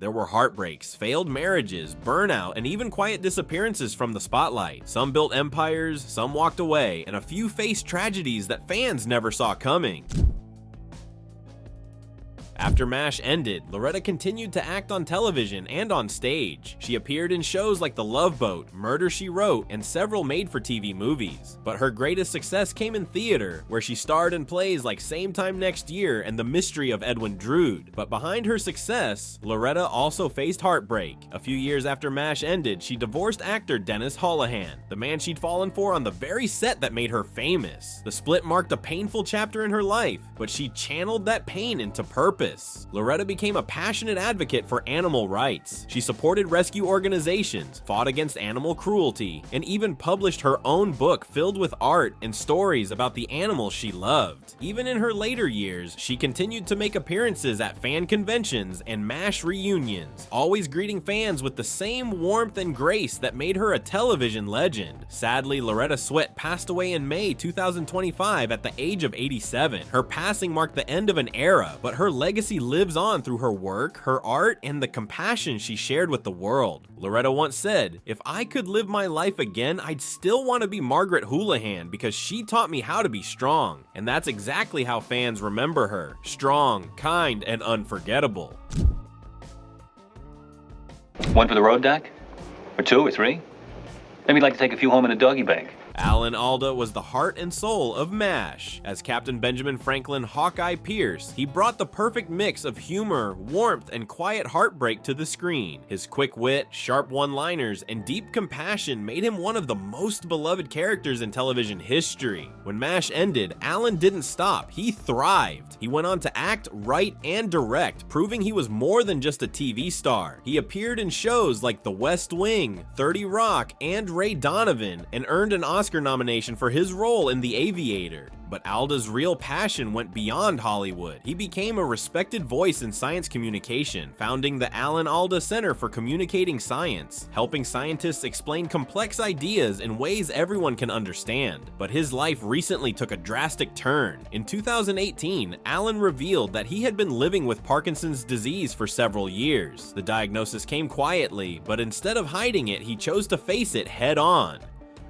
There were heartbreaks, failed marriages, burnout, and even quiet disappearances from the spotlight. Some built empires, some walked away, and a few faced tragedies that fans never saw coming. After MASH ended, Loretta continued to act on television and on stage. She appeared in shows like The Love Boat, Murder, She Wrote, and several made-for-TV movies. But her greatest success came in theater, where she starred in plays like Same Time Next Year and The Mystery of Edwin Drood. But behind her success, Loretta also faced heartbreak. A few years after MASH ended, she divorced actor Dennis Holohan, the man she'd fallen for on the very set that made her famous. The split marked a painful chapter in her life, but she channeled that pain into purpose. Loretta became a passionate advocate for animal rights. She supported rescue organizations, fought against animal cruelty, and even published her own book filled with art and stories about the animals she loved. Even in her later years, she continued to make appearances at fan conventions and MASH reunions, always greeting fans with the same warmth and grace that made her a television legend. Sadly, Loretta Swit passed away in May 2025 at the age of 87. Her passing marked the end of an era, but her legacy lives on through her work, her art, and the compassion she shared with the world. Loretta once said, "If I could live my life again, I'd still want to be Margaret Houlihan because she taught me how to be strong." And that's exactly how fans remember her: strong, kind, and unforgettable. One for the road, Doc? Or two or three? Maybe you'd like to take a few home in a doggy bag. Alan Alda was the heart and soul of MASH. As Captain Benjamin Franklin Hawkeye Pierce, he brought the perfect mix of humor, warmth, and quiet heartbreak to the screen. His quick wit, sharp one-liners, and deep compassion made him one of the most beloved characters in television history. When MASH ended, Alan didn't stop, he thrived. He went on to act, write, and direct, proving he was more than just a TV star. He appeared in shows like The West Wing, 30 Rock, and Ray Donovan, and earned an Oscar nomination for his role in The Aviator. But Alda's real passion went beyond Hollywood. He became a respected voice in science communication, founding the Alan Alda Center for Communicating Science, helping scientists explain complex ideas in ways everyone can understand. But his life recently took a drastic turn. In 2018, Alan revealed that he had been living with Parkinson's disease for several years. The diagnosis came quietly, but instead of hiding it, he chose to face it head-on.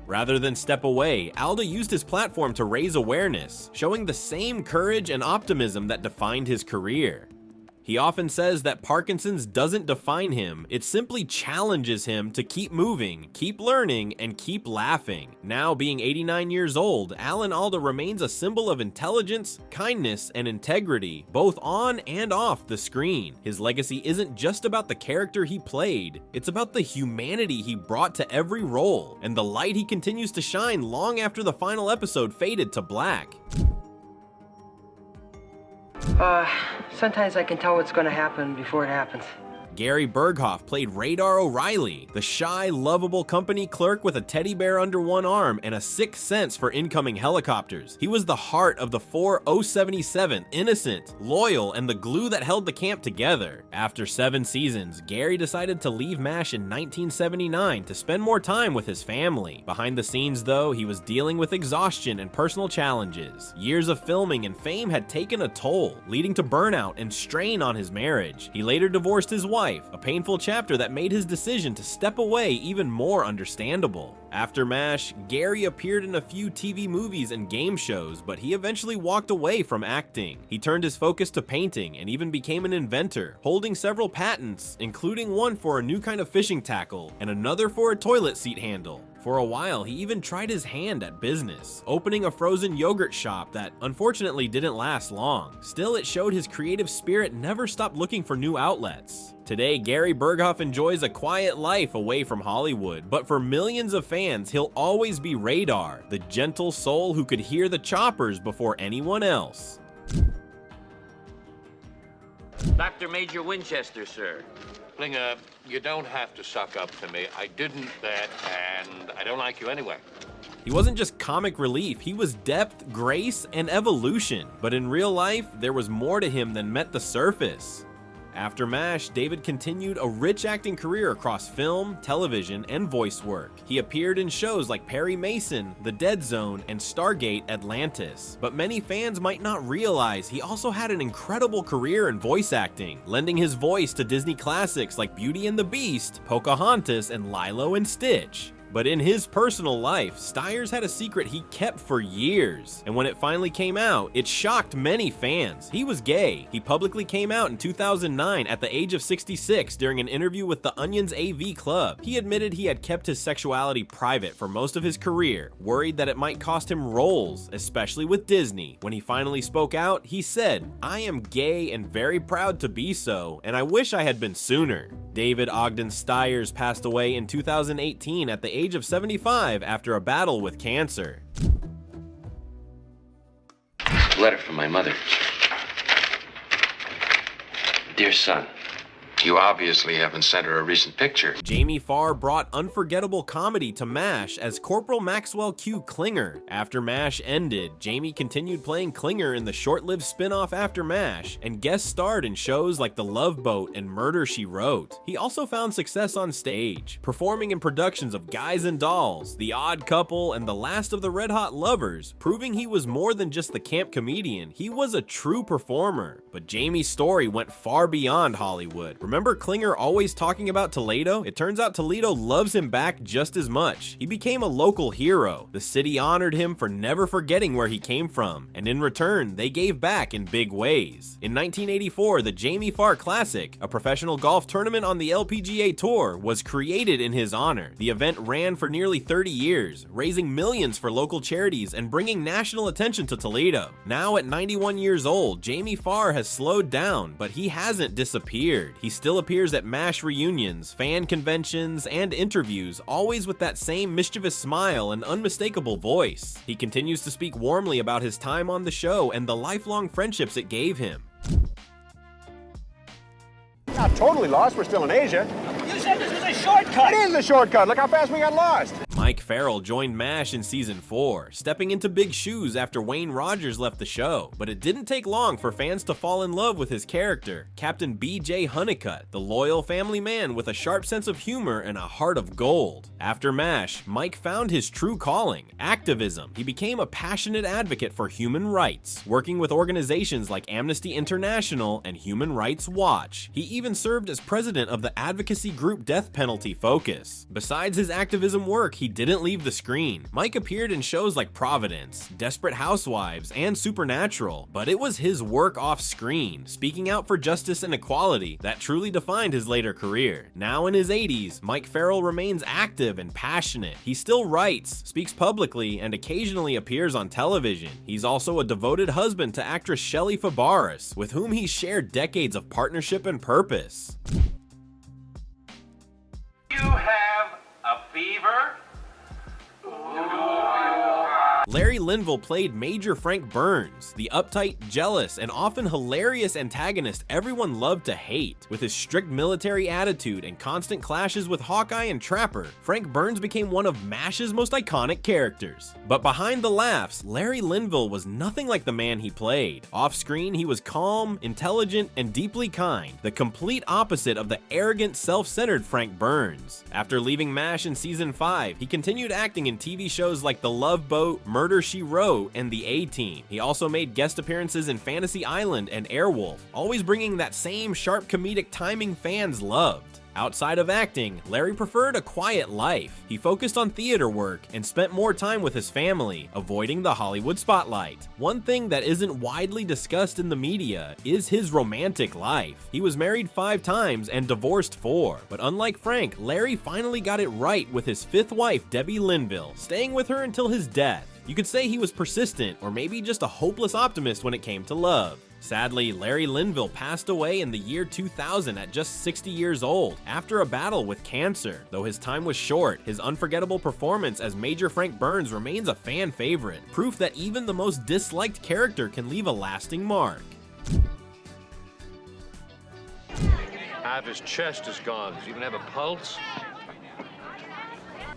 Rather than step away, Alda used his platform to raise awareness, showing the same courage and optimism that defined his career. He often says that Parkinson's doesn't define him, it simply challenges him to keep moving, keep learning, and keep laughing. Now being 89 years old, Alan Alda remains a symbol of intelligence, kindness, and integrity, both on and off the screen. His legacy isn't just about the character he played, it's about the humanity he brought to every role, and the light he continues to shine long after the final episode faded to black. Sometimes I can tell what's gonna happen before it happens. Gary Burghoff played Radar O'Reilly, the shy, lovable company clerk with a teddy bear under one arm and a sixth sense for incoming helicopters. He was the heart of the 4077, innocent, loyal, and the glue that held the camp together. After 7 seasons, Gary decided to leave MASH in 1979 to spend more time with his family. Behind the scenes, though, he was dealing with exhaustion and personal challenges. Years of filming and fame had taken a toll, leading to burnout and strain on his marriage. He later divorced his wife, a painful chapter that made his decision to step away even more understandable. After MASH, Gary appeared in a few TV movies and game shows, but he eventually walked away from acting. He turned his focus to painting and even became an inventor, holding several patents, including one for a new kind of fishing tackle and another for a toilet seat handle. For a while, he even tried his hand at business, opening a frozen yogurt shop that unfortunately didn't last long. Still, it showed his creative spirit never stopped looking for new outlets. Today, Gary Burghoff enjoys a quiet life away from Hollywood, but for millions of fans, he'll always be Radar, the gentle soul who could hear the choppers before anyone else. Dr. Major Winchester, sir. Klinger, you don't have to suck up to me. I didn't bet, and I don't like you anyway. He wasn't just comic relief, he was depth, grace, and evolution. But in real life, there was more to him than met the surface. After MASH, David continued a rich acting career across film, television, and voice work. He appeared in shows like Perry Mason, The Dead Zone, and Stargate Atlantis. But many fans might not realize he also had an incredible career in voice acting, lending his voice to Disney classics like Beauty and the Beast, Pocahontas, and Lilo and Stitch. But in his personal life, Stiers had a secret he kept for years, and when it finally came out, it shocked many fans. He was gay. He publicly came out in 2009 at the age of 66 during an interview with the Onion's AV Club. He admitted he had kept his sexuality private for most of his career, worried that it might cost him roles, especially with Disney. When he finally spoke out, he said, "I am gay and very proud to be so, and I wish I had been sooner." David Ogden Stiers passed away in 2018 at the age of 75 after a battle with cancer. Letter from my mother. Dear son, you obviously haven't sent her a recent picture. Jamie Farr brought unforgettable comedy to MASH as Corporal Maxwell Q. Klinger. After MASH ended, Jamie continued playing Klinger in the short-lived spin-off After MASH and guest starred in shows like The Love Boat and Murder, She Wrote. He also found success on stage, performing in productions of Guys and Dolls, The Odd Couple, and The Last of the Red Hot Lovers, proving he was more than just the camp comedian. He was a true performer. But Jamie's story went far beyond Hollywood. Remember Klinger always talking about Toledo? It turns out Toledo loves him back just as much. He became a local hero. The city honored him for never forgetting where he came from, and in return, they gave back in big ways. In 1984, the Jamie Farr Classic, a professional golf tournament on the LPGA Tour, was created in his honor. The event ran for nearly 30 years, raising millions for local charities and bringing national attention to Toledo. Now at 91 years old, Jamie Farr has slowed down, but he hasn't disappeared. He still appears at MASH reunions, fan conventions, and interviews, always with that same mischievous smile and unmistakable voice. He continues to speak warmly about his time on the show and the lifelong friendships it gave him. Not totally lost, we're still in Asia. You said this was a shortcut! It is a shortcut, look how fast we got lost! Mike Farrell joined MASH in season 4, stepping into big shoes after Wayne Rogers left the show, but it didn't take long for fans to fall in love with his character, Captain B.J. Honeycutt, the loyal family man with a sharp sense of humor and a heart of gold. After MASH, Mike found his true calling, activism. He became a passionate advocate for human rights, working with organizations like Amnesty International and Human Rights Watch. He even served as president of the advocacy group Death Penalty Focus. Besides his activism work, he didn't leave the screen. Mike appeared in shows like Providence, Desperate Housewives, and Supernatural, but it was his work off screen, speaking out for justice and equality, that truly defined his later career. Now in his 80s, Mike Farrell remains active and passionate. He still writes, speaks publicly, and occasionally appears on television. He's also a devoted husband to actress Shelley Fabares, with whom he shared decades of partnership and purpose. You have a fever? Larry Linville played Major Frank Burns, the uptight, jealous, and often hilarious antagonist everyone loved to hate. With his strict military attitude and constant clashes with Hawkeye and Trapper, Frank Burns became one of MASH's most iconic characters. But behind the laughs, Larry Linville was nothing like the man he played. Off-screen, he was calm, intelligent, and deeply kind, the complete opposite of the arrogant, self-centered Frank Burns. After leaving MASH in season 5, he continued acting in TV shows like The Love Boat, Murder, She Wrote, and The A-Team. He also made guest appearances in Fantasy Island and Airwolf, always bringing that same sharp comedic timing fans loved. Outside of acting, Larry preferred a quiet life. He focused on theater work and spent more time with his family, avoiding the Hollywood spotlight. One thing that isn't widely discussed in the media is his romantic life. He was married 5 times and divorced 4, but unlike Frank, Larry finally got it right with his 5th wife, Debbie Linville, staying with her until his death. You could say he was persistent, or maybe just a hopeless optimist when it came to love. Sadly, Larry Linville passed away in the year 2000 at just 60 years old after a battle with cancer. Though his time was short, his unforgettable performance as Major Frank Burns remains a fan favorite, proof that even the most disliked character can leave a lasting mark. Half his chest is gone. Does he even have a pulse?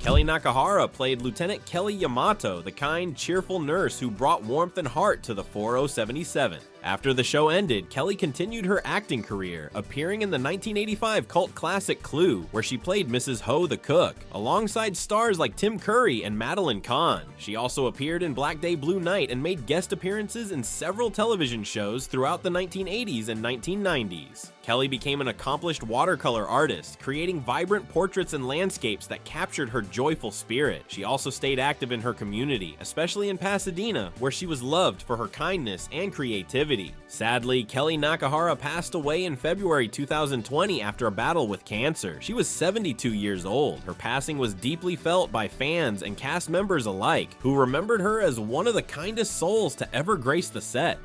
Kellye Nakahara played Lieutenant Kelly Yamato, the kind, cheerful nurse who brought warmth and heart to the 4077. After the show ended, Kellye continued her acting career, appearing in the 1985 cult classic Clue, where she played Mrs. Ho the cook, alongside stars like Tim Curry and Madeline Kahn. She also appeared in Black Day Blue Night and made guest appearances in several television shows throughout the 1980s and 1990s. Kellye became an accomplished watercolor artist, creating vibrant portraits and landscapes that captured her joyful spirit. She also stayed active in her community, especially in Pasadena, where she was loved for her kindness and creativity. Sadly, Kellye Nakahara passed away in February 2020 after a battle with cancer. She was 72 years old. Her passing was deeply felt by fans and cast members alike, who remembered her as one of the kindest souls to ever grace the set.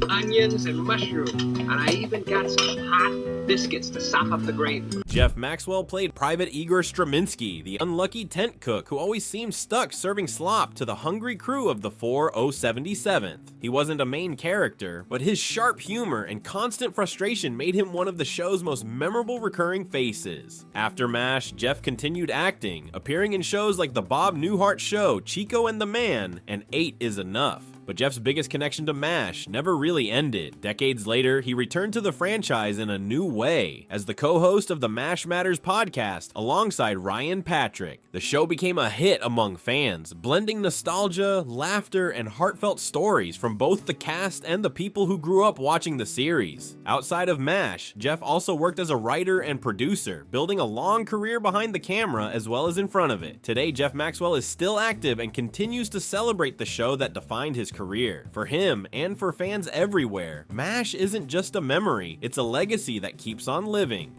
Onions and mushroom, and I even got some hot biscuits to sop up the gravy. Jeff Maxwell played Private Igor Straminsky, the unlucky tent cook who always seemed stuck serving slop to the hungry crew of the 4077th. He wasn't a main character, but his sharp humor and constant frustration made him one of the show's most memorable recurring faces. After MASH, Jeff continued acting, appearing in shows like The Bob Newhart Show, Chico and the Man, and 8 is Enough. But Jeff's biggest connection to MASH never really ended. Decades later, he returned to the franchise in a new way, as the co-host of the MASH Matters podcast alongside Ryan Patrick. The show became a hit among fans, blending nostalgia, laughter, and heartfelt stories from both the cast and the people who grew up watching the series. Outside of MASH, Jeff also worked as a writer and producer, building a long career behind the camera as well as in front of it. Today, Jeff Maxwell is still active and continues to celebrate the show that defined his career. For him, and for fans everywhere, MASH isn't just a memory, it's a legacy that keeps on living.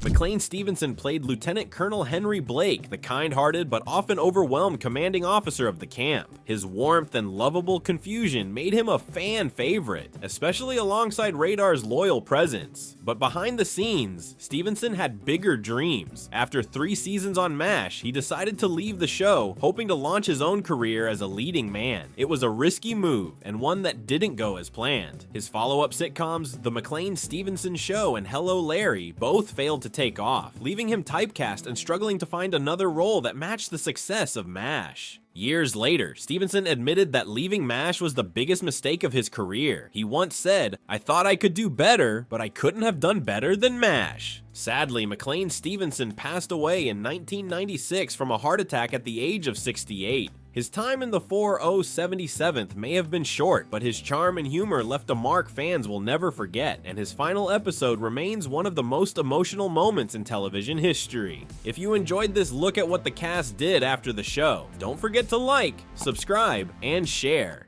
McLean Stevenson played Lieutenant Colonel Henry Blake, the kind-hearted but often overwhelmed commanding officer of the camp. His warmth and lovable confusion made him a fan favorite, especially alongside Radar's loyal presence. But behind the scenes, Stevenson had bigger dreams. After 3 seasons on MASH, he decided to leave the show, hoping to launch his own career as a leading man. It was a risky move, and one that didn't go as planned. His follow-up sitcoms, The McLean Stevenson Show and Hello Larry, both failed to take off, leaving him typecast and struggling to find another role that matched the success of MASH. Years later, Stevenson admitted that leaving MASH was the biggest mistake of his career. He once said, "I thought I could do better, but I couldn't have done better than MASH." Sadly, McLean Stevenson passed away in 1996 from a heart attack at the age of 68. His time in the 4077th may have been short, but his charm and humor left a mark fans will never forget, and his final episode remains one of the most emotional moments in television history. If you enjoyed this look at what the cast did after the show, don't forget to like, subscribe, and share.